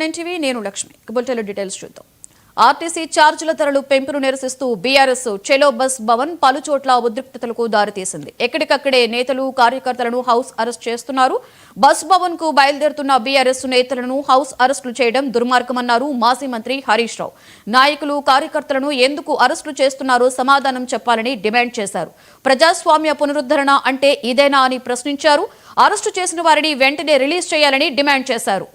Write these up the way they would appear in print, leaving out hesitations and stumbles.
NTV నేను Lakshmi bulletin details చూద్దాం. RTC ఛార్జీల ధరలు పెంపును నిరసిస్తూ బీఆర్ఎస్ చెలో బస్ భవన్ పలు చోట్ల ఉద్రిక్తతలకు దారితీసింది. ఎక్కడికక్కడే నేతలు కార్యకర్తలను హౌస్ అరెస్ట్ చేస్తున్నారు. బస్ భవన్ కు బయలుదేరుతున్న బీఆర్ఎస్ నేతలను హౌస్ అరెస్టులు చేయడం దుర్మార్గమన్నారు మాజీ మంత్రి హరీష్ రావు. నాయకులు కార్యకర్తలను ఎందుకు అరెస్టులు చేస్తున్నారో సమాధానం చెప్పాలని డిమాండ్ చేశారు. ప్రజాస్వామ్య పునరుద్ధరణ అంటే ఇదేనా అని ప్రశ్నించారు. అరెస్టు చేసిన వారిని వెంటనే రిలీజ్ చేయాలని డిమాండ్ చేశారు.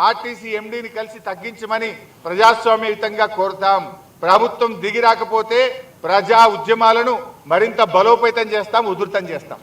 ఆర్టీసీ ఎండీని కలిసి తగ్గించమని ప్రజాస్వామ్యయుతంగా కోరుతాం. ప్రభుత్వం దిగి రాకపోతే ప్రజా ఉద్యమాలను మరింత బలోపేతం చేస్తాం, ఉధృతం చేస్తాం.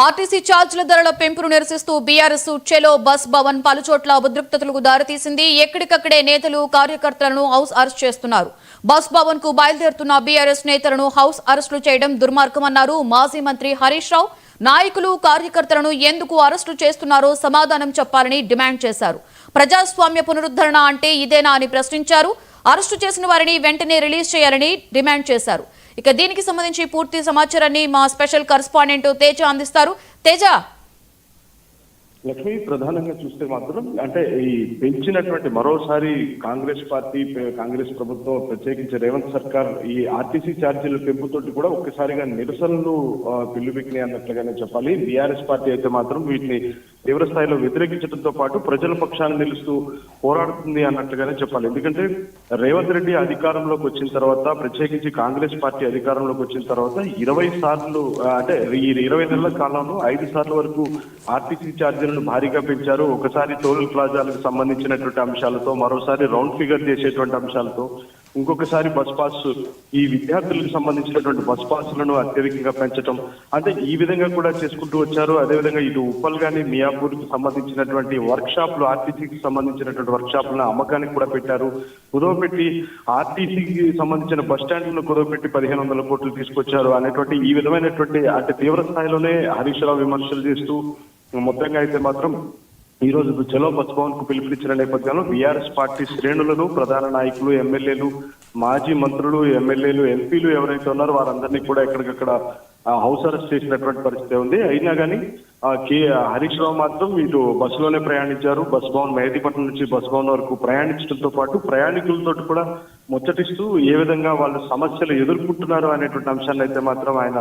ఆర్టీసీ ఛార్జీల ధరల పెంపును నిరసిస్తూ బీఆర్ఎస్ చెలో బస్ భవన్ పలుచోట్ల ఉద్రిక్తతలకు దారితీసింది. ఎక్కడికక్కడే నేతలు కార్యకర్తలను హౌస్ అరెస్ట్ చేస్తున్నారు. బస్ భవన్ కు బయలుదేరుతున్న బీఆర్ఎస్ నేతలను హౌస్ అరెస్టులు చేయడం దుర్మార్గమన్నారు మాజీ మంత్రి హరీష్ రావు. నాయకులు కార్యకర్తలను ఎందుకు అరెస్టు చేస్తున్నారో సమాధానం చెప్పాలని డిమాండ్ చేశారు. ప్రజాస్వామ్య పునరుద్ధరణ అంటే ఇదేనా అని ప్రశ్నించారు. అరెస్టు చేసిన వారిని వెంటనే రిలీజ్ చేయాలని డిమాండ్ చేశారు. ఇక దీనికి సంబంధించి పూర్తి సమాచారాన్ని మా స్పెషల్ కరెస్పాండెంట్ తేజ అందిస్తారు. తేజ, లక్ష్మి, ప్రధానంగా చూస్తే మాత్రం అంటే ఈ పెంచినటువంటి మరోసారి కాంగ్రెస్ ప్రభుత్వం ప్రత్యేకించి రేవంత్ సర్కార్ ఈ ఆర్టీసీ ఛార్జీల పెంపుతోటి కూడా ఒక్కసారిగా నిరసనలు పిల్లుబెక్కినాయి అన్నట్లుగానే చెప్పాలి. బీఆర్ఎస్ పార్టీ అయితే మాత్రం వీటిని తీవ్ర స్థాయిలో వ్యతిరేకించడంతో పాటు ప్రజల పక్షాన్ని నిలుస్తూ పోరాడుతుంది అన్నట్లుగానే చెప్పాలి. ఎందుకంటే రేవంత్ రెడ్డి అధికారంలోకి వచ్చిన తర్వాత, ప్రత్యేకించి కాంగ్రెస్ పార్టీ అధికారంలోకి వచ్చిన తర్వాత 20 సార్లు అంటే ఈ 20 నెలల కాలంలో 5 సార్లు వరకు ఆర్టీసీ ఛార్జీలను భారీగా పెంచారు. ఒకసారి టోల్ ప్లాజాలకు సంబంధించినటువంటి అంశాలతో, మరోసారి రౌండ్ ఫిగర్ చేసేటువంటి అంశాలతో, ఇంకొకసారి బస్ పాస్ ఈ విద్యార్థులకు సంబంధించినటువంటి బస్ పాస్లను అత్యధికంగా పెంచడం, అంటే ఈ విధంగా కూడా చేసుకుంటూ వచ్చారు. అదేవిధంగా ఇటు ఉప్పల్ గాని మియాపూర్ కి సంబంధించినటువంటి వర్క్ షాప్లు, ఆర్టీసీకి సంబంధించినటువంటి వర్క్ షాపులను అమ్మకానికి కూడా పెట్టారు. కుదవపెట్టి ఆర్టీసీకి సంబంధించిన బస్ స్టాండ్లను కుదవపెట్టి 1500 కోట్లు తీసుకొచ్చారు అనేటువంటి ఈ విధమైనటువంటి అంటే తీవ్ర స్థాయిలోనే హరీష్ రావు విమర్శలు చేస్తూ మొత్తంగా అయితే మాత్రం ఈ రోజు చలో బస్ భవన్ కు పిలుపునిచ్చిన నేపథ్యంలో బీఆర్ఎస్ పార్టీ శ్రేణులను, ప్రధాన నాయకులు, ఎమ్మెల్యేలు, మాజీ మంత్రులు, ఎమ్మెల్యేలు, ఎంపీలు ఎవరైతే ఉన్నారో వారందరినీ కూడా ఎక్కడికక్కడ హౌస్ అరెస్ట్ చేసినటువంటి పరిస్థితి ఉంది. అయినా కానీ హరీష్ రావు మాత్రం ఇటు బస్సులోనే ప్రయాణించారు. బస్ భవన్ మెహదీపట్నం నుంచి బస్ భవన్ వరకు ప్రయాణించడంతో పాటు ప్రయాణికులతో కూడా ముచ్చటిస్తూ ఏ విధంగా వాళ్ళు సమస్యలు ఎదుర్కొంటున్నారు అనేటువంటి అంశాన్ని అయితే మాత్రం ఆయన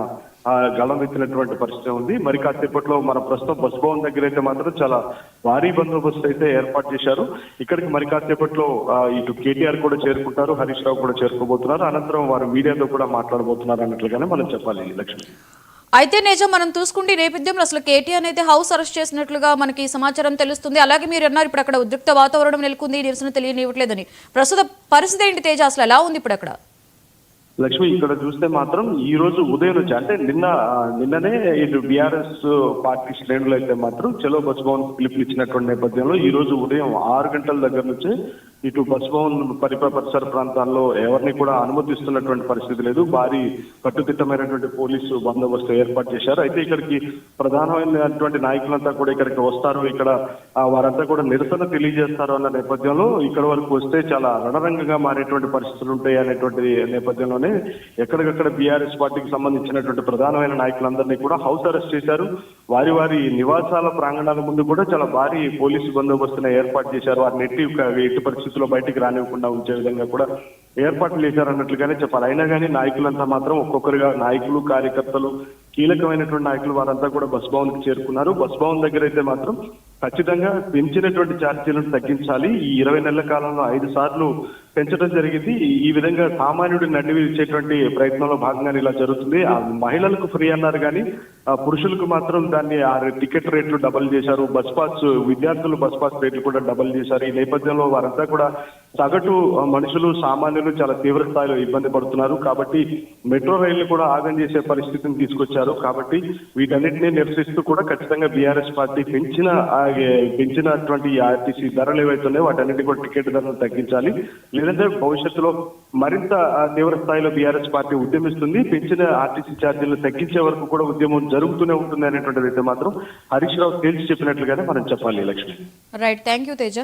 గళమెత్తినటువంటి పరిస్థితి ఉంది. మరి కాసేపట్లో మన ప్రస్తుతం బస్ భవన్ దగ్గర అయితే మాత్రం చాలా భారీ బందోబస్తు అయితే ఏర్పాటు చేశారు. ఇక్కడికి మరి కాసేపట్లో ఇటు కేటీఆర్ కూడా చేరుకుంటారు, హరీష్ రావు కూడా చేరుకోబోతున్నారు. అనంతరం వారు మీడియాతో కూడా మాట్లాడబోతున్నారు అన్నట్లుగానే మనం చెప్పాలి లక్ష్మి. అయితే నిజం మనం చూసుకుంటే నేపథ్యంలో అసలు కేటీఆర్ అయితే హౌస్ అరెస్ట్ చేసినట్లుగా మనకి సమాచారం తెలుస్తుంది. అలాగే మీరు అన్నారు ఇప్పుడు అక్కడ ఉద్రిక్త వాతావరణం నెలకొంది, నిరసన తెలియనివ్వట్లేదని. ప్రస్తుత పరిస్థితి ఏంటి తేజ, అసలు ఎలా ఉంది ఇప్పుడు అక్కడ? లక్ష్మి, ఇక్కడ చూస్తే మాత్రం ఈ రోజు ఉదయం నుంచి అంటే నిన్ననే ఇటు బీఆర్ఎస్ పార్టీ శ్రేణులు అయితే మాత్రం చలో బస్ భవన్ పిలుపునిచ్చినటువంటి నేపథ్యంలో ఈ రోజు ఉదయం 6 గంటల దగ్గర నుంచి ఇటు బస్ భవన్ పరిసర ప్రాంతాల్లో ఎవరిని కూడా అనుమతిస్తున్నటువంటి పరిస్థితి లేదు. భారీ కట్టుదిట్టమైనటువంటి పోలీసు బందోబస్తు ఏర్పాటు చేశారు. అయితే ఇక్కడికి ప్రధానమైనటువంటి నాయకులంతా కూడా ఇక్కడికి వస్తారు, ఇక్కడ వారంతా కూడా నిరసన తెలియజేస్తారు అన్న నేపథ్యంలో ఇక్కడ వరకు వస్తే చాలా రణరంగంగా మారేటువంటి పరిస్థితులు ఉంటాయి అనేటువంటి నేపథ్యంలోనే ఎక్కడికక్కడ బీఆర్ఎస్ పార్టీకి సంబంధించినటువంటి ప్రధానమైన నాయకులందరినీ కూడా హౌస్ అరెస్ట్ చేశారు. వారి వారి నివాసాల ప్రాంగణాల ముందు కూడా చాలా భారీ పోలీసు బందోబస్తును ఏర్పాటు చేశారు. వారిని ఎట్టి పరిస్థితుల్లో బయటికి రానివ్వకుండా ఉంచే విధంగా కూడా ఏర్పాట్లు చేశారన్నట్లుగానే చెప్పాలి. అయినా కానీ నాయకులంతా మాత్రం ఒక్కొక్కరుగా నాయకులు, కార్యకర్తలు, కీలకమైనటువంటి నాయకులు వారంతా కూడా బస్ భవన్ కి చేరుకున్నారు. బస్ భవన్ దగ్గర అయితే మాత్రం ఖచ్చితంగా పెంచినటువంటి ఛార్జీలను తగ్గించాలి. ఈ 20 నెలల కాలంలో 5 సార్లు పెంచడం జరిగింది. ఈ విధంగా సామాన్యుడిని నడివిచ్చేటువంటి ప్రయత్నంలో భాగంగానే ఇలా జరుగుతుంది. ఆ మహిళలకు ఫ్రీ అన్నారు కానీ పురుషులకు మాత్రం దాన్ని టికెట్ రేట్లు డబల్ చేశారు. బస్ పాస్ విద్యార్థులు బస్ పాస్ రేట్లు కూడా డబల్ చేశారు. ఈ నేపథ్యంలో వారంతా కూడా సగటు మనుషులు, సామాన్యులు చాలా తీవ్ర స్థాయిలో ఇబ్బంది పడుతున్నారు. కాబట్టి మెట్రో రైళ్లు కూడా ఆగం చేసే పరిస్థితిని తీసుకొచ్చారు. కాబట్టి వీటన్నిటినీ నిరసిస్తూ కూడా ఖచ్చితంగా బీఆర్ఎస్ పార్టీ పెంచినటువంటి ఆర్టీసీ ధరలు ఏవైతున్నాయో వాటన్నిటి కూడా టికెట్ ధరలు తగ్గించాలి. లేదంటే భవిష్యత్తులో మరింత తీవ్ర స్థాయిలో బీఆర్ఎస్ పార్టీ ఉద్యమిస్తుంది. పెంచిన ఆర్టీసీ ఛార్జీలు తగ్గించే వరకు కూడా ఉద్యమం జరుగుతూనే ఉంటుంది అనేటువంటిది అయితే మాత్రం హరీష్ రావు తేల్చి చెప్పినట్లుగానే మనం చెప్పాలి. Lakshmi. Right, thank you Teja.